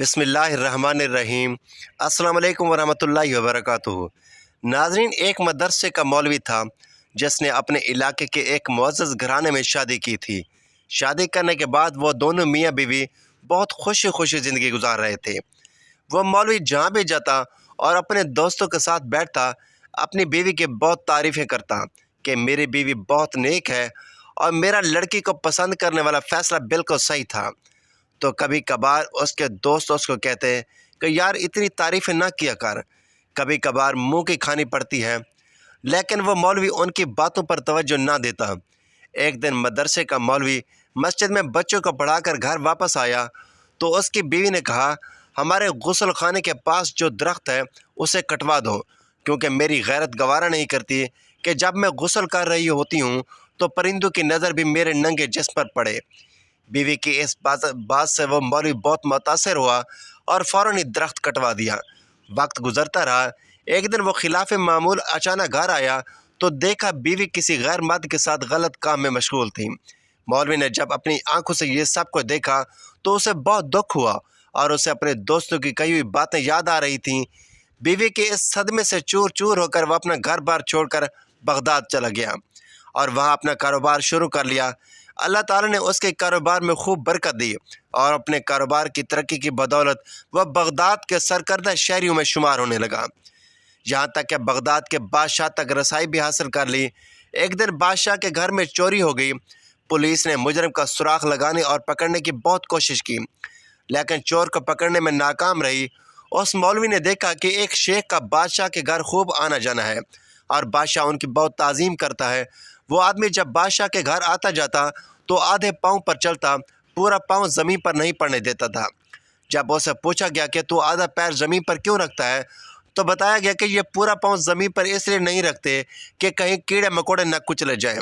बिस्मिल्लाहिर्रहमानिर्रहीम। अस्सलाम वालेकुम वरहमतुल्लाहि वबरकातुहू। नाज़रीन, एक मदरसे का मौलवी था जिसने अपने इलाके के एक मुअज़्ज़ज़ घराने में शादी की थी। शादी करने के बाद वो दोनों मियाँ बीवी बहुत खुशी खुशी ज़िंदगी गुजार रहे थे। वो मौलवी जहाँ भी जाता और अपने दोस्तों के साथ बैठता, अपनी बीवी की बहुत तारीफ़ें करता कि मेरी बीवी बहुत नेक है और मेरा लड़की को पसंद करने वाला फ़ैसला बिल्कुल सही था। तो कभी कभार उसके दोस्त उसको कहते कि यार इतनी तारीफ़ें ना किया कर, कभी कभार मुंह की खानी पड़ती है, लेकिन वो मौलवी उनकी बातों पर तवज्जो ना देता। एक दिन मदरसे का मौलवी मस्जिद में बच्चों को पढ़ाकर घर वापस आया तो उसकी बीवी ने कहा, हमारे गुस्ल खाने के पास जो दरख्त है उसे कटवा दो, क्योंकि मेरी गैरत गवारा नहीं करती कि जब मैं गुस्ल कर रही होती हूँ तो परिंदों की नज़र भी मेरे नंगे जिस्म पर पड़े। बीवी की इस बात से वो मौलवी बहुत मुतासिर हुआ और फ़ौरन ही दरख्त कटवा दिया। वक्त गुजरता रहा। एक दिन वो खिलाफ मामूल अचानक घर आया तो देखा बीवी किसी गैर मर्द के साथ गलत काम में मशगूल थी। मौलवी ने जब अपनी आंखों से ये सब को देखा तो उसे बहुत दुख हुआ और उसे अपने दोस्तों की कही हुई बातें याद आ रही थीं। बीवी के इस सदमे से चूर चूर होकर वह अपना घर बार छोड़कर बगदाद चला गया और वहाँ अपना कारोबार शुरू कर लिया। अल्लाह ताला ने उसके कारोबार में खूब बरकत दी और अपने कारोबार की तरक्की की बदौलत वह बगदाद के सरकर्दा शहरियों में शुमार होने लगा। यहाँ तक कि बगदाद के बादशाह तक रसाई भी हासिल कर ली। एक दिन बादशाह के घर में चोरी हो गई। पुलिस ने मुजरिम का सुराख लगाने और पकड़ने की बहुत कोशिश की, लेकिन चोर को पकड़ने में नाकाम रही। उस मौलवी ने देखा कि एक शेख का बादशाह के घर खूब आना जाना है और बादशाह उनकी बहुत ताज़ीम करता है। वो आदमी जब बादशाह के घर आता जाता तो आधे पाँव पर चलता, पूरा पाँव ज़मीन पर नहीं पड़ने देता था। जब उसे पूछा गया कि तू आधा पैर ज़मीन पर क्यों रखता है, तो बताया गया कि ये पूरा पाँव ज़मीन पर इसलिए नहीं रखते कि कहीं कीड़े मकोड़े न कुचले जाएं।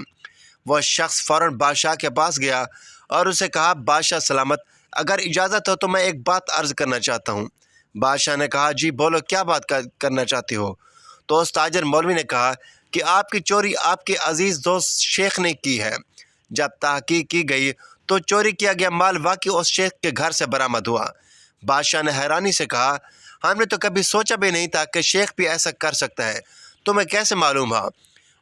वह शख्स फ़ौरन बादशाह के पास गया और उसे कहा, बादशाह सलामत, अगर इजाज़त हो तो मैं एक बात अर्ज़ करना चाहता हूँ। बादशाह ने कहा, जी बोलो, क्या बात करना चाहती हो? तो उस ताजर मौलवी ने कहा कि आपकी चोरी आपके अजीज़ दोस्त शेख ने की है। जब तहकीक की गई तो चोरी किया गया माल वाकई उस शेख के घर से बरामद हुआ। बादशाह ने हैरानी से कहा, हमने तो कभी सोचा भी नहीं था कि शेख भी ऐसा कर सकता है, तुम्हें कैसे मालूम है?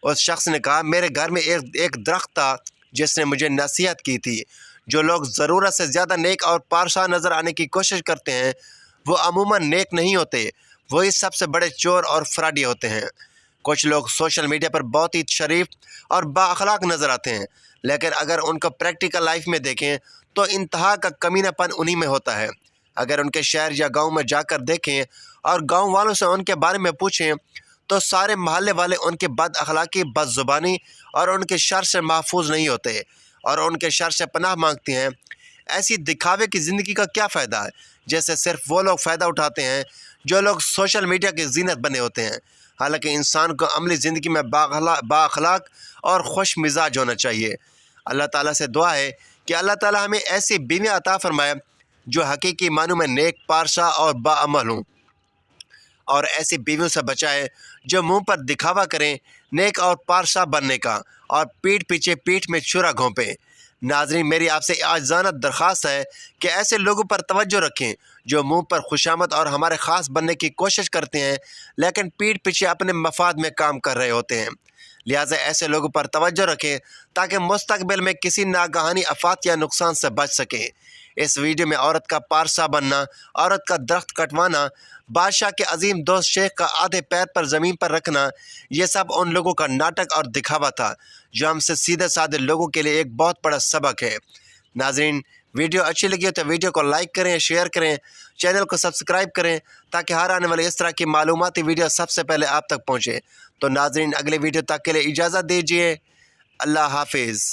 उस शख्स ने कहा, मेरे घर में एक दरख्त था जिसने मुझे नसीहत की थी, जो लोग ज़रूरत से ज़्यादा नेक और पारसा नज़र आने की कोशिश करते हैं वो अमूमन नेक नहीं होते, वही सबसे बड़े चोर और फ्राडी होते हैं। कुछ लोग सोशल मीडिया पर बहुत ही शरीफ और बाअखलाक नज़र आते हैं, लेकिन अगर उनको प्रैक्टिकल लाइफ में देखें तो इंतहा का कमीनापन उन्हीं में होता है। अगर उनके शहर या गांव में जाकर देखें और गांव वालों से उनके बारे में पूछें तो सारे मोहल्ले वाले उनके बद अखलाकी, बदजुबानी और उनके शर से महफूज नहीं होते और उनके शर से पनाह मांगते हैं। ऐसी दिखावे की ज़िंदगी का क्या फ़ायदा है, जैसे सिर्फ वो लोग फ़ायदा उठाते हैं जो लोग सोशल मीडिया की जीनत बने होते हैं। हालांकि इंसान को अमली ज़िंदगी में बाअखलाक और खुश मिजाज होना चाहिए। अल्लाह ताला से दुआ है कि अल्लाह ताला हमें ऐसी बीवियाँ अता फरमाए जो हकीकी मानों में नेक, पारसा और बाअमल हों, और ऐसी बीवियों से बचाए जो मुंह पर दिखावा करें नेक और पारसा बनने का और पीठ पीछे पीठ में छुरा घोंपें। नाज़रीन, मेरी आपसे आज़ाना दरख्वास्त है कि ऐसे लोगों पर तवज्जो रखें जो मुंह पर खुशामद और हमारे ख़ास बनने की कोशिश करते हैं, लेकिन पीठ पीछे अपने मफाद में काम कर रहे होते हैं। लिहाजा ऐसे लोगों पर तवज्जो रखें ताकि मुस्तकबिल में किसी नागहानी आफत या नुकसान से बच सकें। इस वीडियो में औरत का पारसा बनना, औरत का दरख्त कटवाना, बादशाह के अजीम दोस्त शेख का आधे पैर पर ज़मीन पर रखना, ये सब उन लोगों का नाटक और दिखावा था जो हमसे सीधे साधे लोगों के लिए एक बहुत बड़ा सबक है। नाज़रीन, वीडियो अच्छी लगी हो तो वीडियो को लाइक करें, शेयर करें, चैनल को सब्सक्राइब करें ताकि हर आने वाले इस तरह की मालूमाती वीडियो सबसे पहले आप तक पहुँचे। तो नाज़रीन, अगले वीडियो तक के लिए इजाज़त दीजिए। अल्लाह हाफिज़।